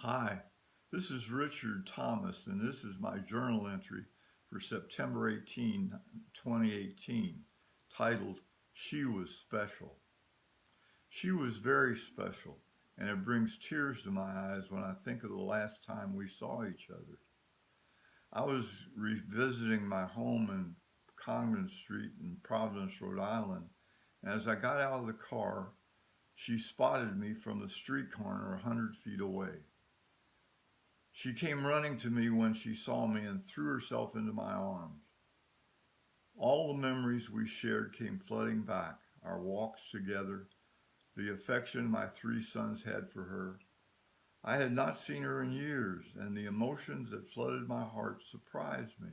Hi, this is Richard Thomas, and this is my journal entry for September 2018, titled She Was Special. She was very special, and it brings tears to my eyes when I think of the last time we saw each other. I was revisiting my home in Congdon Street in Providence, Rhode Island, and as I got out of the car, she spotted me from the street corner 100 feet away. She came running to me when she saw me and threw herself into my arms. All the memories we shared came flooding back, our walks together, the affection my three sons had for her. I had not seen her in years, and the emotions that flooded my heart surprised me.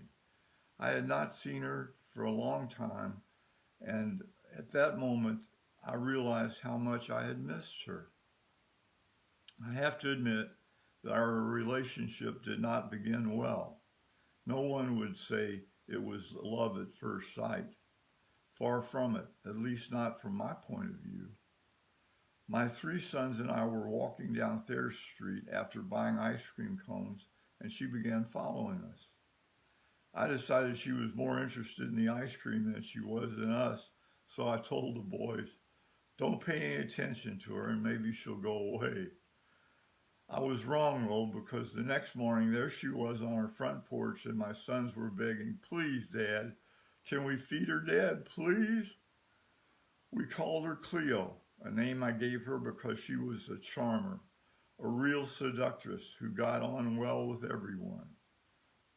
I had not seen her for a long time, and at that moment, I realized how much I had missed her. I have to admit that our relationship did not begin well. No one would say it was love at first sight. Far from it, at least not from my point of view. My three sons and I were walking down Thayer Street after buying ice cream cones, and she began following us. I decided she was more interested in the ice cream than she was in us, so I told the boys, "Don't pay any attention to her and maybe she'll go away." I was wrong though, because the next morning there she was on her front porch, and my sons were begging, "Please, Dad, can we feed her, Dad, please?" We called her Cleo, a name I gave her because she was a charmer, a real seductress who got on well with everyone.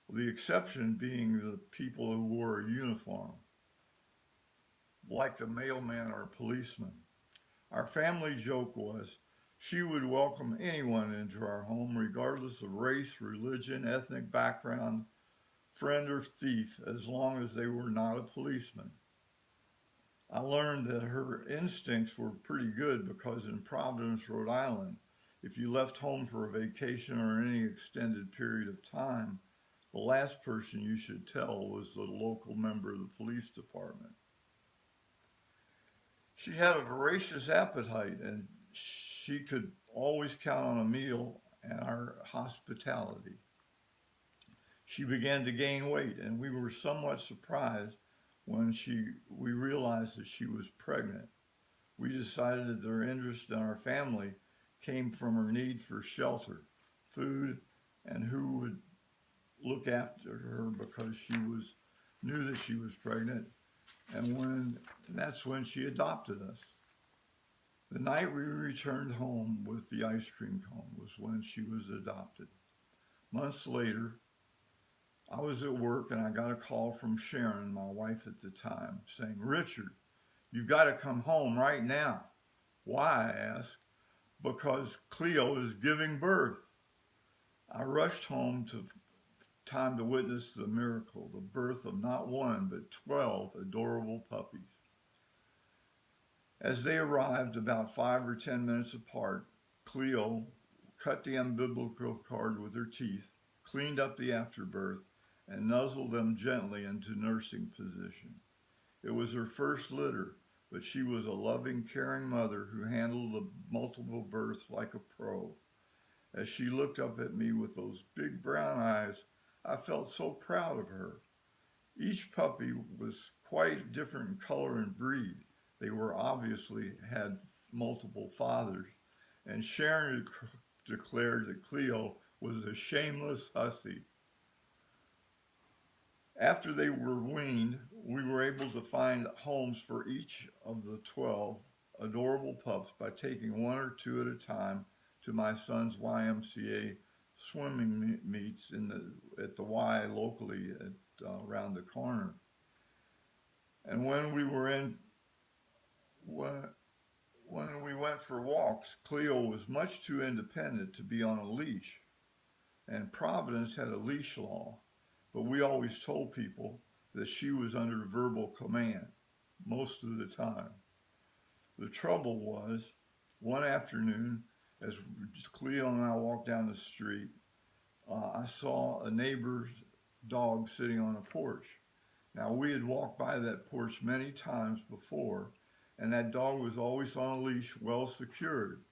The exception being the people who wore a uniform, like the mailman or policeman. Our family joke was she would welcome anyone into our home, regardless of race, religion, ethnic background, friend, or thief, as long as they were not a policeman. I learned that her instincts were pretty good because in Providence, Rhode Island, if you left home for a vacation or any extended period of time, the last person you should tell was the local member of the police department. She had a voracious appetite, and she could always count on a meal and our hospitality. She began to gain weight, and we were somewhat surprised when we realized that she was pregnant. We decided that her interest in our family came from her need for shelter, food, and who would look after her because she was knew that she was pregnant, and that's when she adopted us. The night we returned home with the ice cream cone was when she was adopted. Months later, I was at work and I got a call from Sharon, my wife at the time, saying, "Richard, you've got to come home right now." "Why?" I asked. "Because Cleo is giving birth." I rushed home to time to witness the miracle, the birth of not one, but 12 adorable puppies. As they arrived about 5 or 10 minutes apart, Cleo cut the umbilical cord with her teeth, cleaned up the afterbirth, and nuzzled them gently into nursing position. It was her first litter, but she was a loving, caring mother who handled the multiple births like a pro. As she looked up at me with those big brown eyes, I felt so proud of her. Each puppy was quite different in color and breed. They were obviously had multiple fathers, and Sharon declared that Cleo was a shameless hussy. After they were weaned, we were able to find homes for each of the 12 adorable pups by taking one or two at a time to my son's YMCA swimming meets at the Y locally around the corner. And when, when we went for walks, Cleo was much too independent to be on a leash, and Providence had a leash law, but we always told people that she was under verbal command most of the time. The trouble was, one afternoon, as Cleo and I walked down the street, I saw a neighbor's dog sitting on a porch. Now, we had walked by that porch many times before, and that dog was always on a leash, well secured.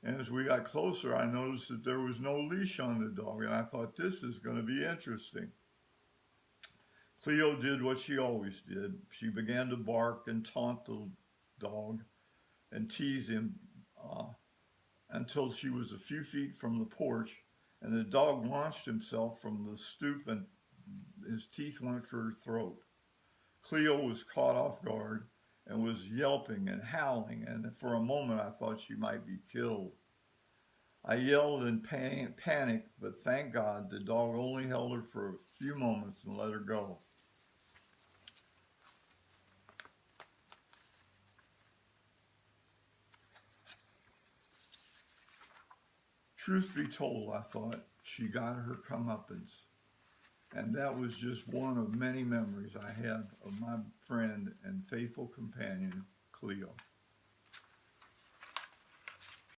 And as we got closer, I noticed that there was no leash on the dog, and I thought, this is going to be interesting. Cleo did what she always did. She began to bark and taunt the dog and tease him uh, until she was a few feet from the porch, and the dog launched himself from the stoop and his teeth went for her throat. Cleo was caught off guard and was yelping and howling, and for a moment I thought she might be killed. I yelled in panic, but thank God the dog only held her for a few moments and let her go. Truth be told, I thought, she got her comeuppance. And that was just one of many memories I had of my friend and faithful companion, Cleo.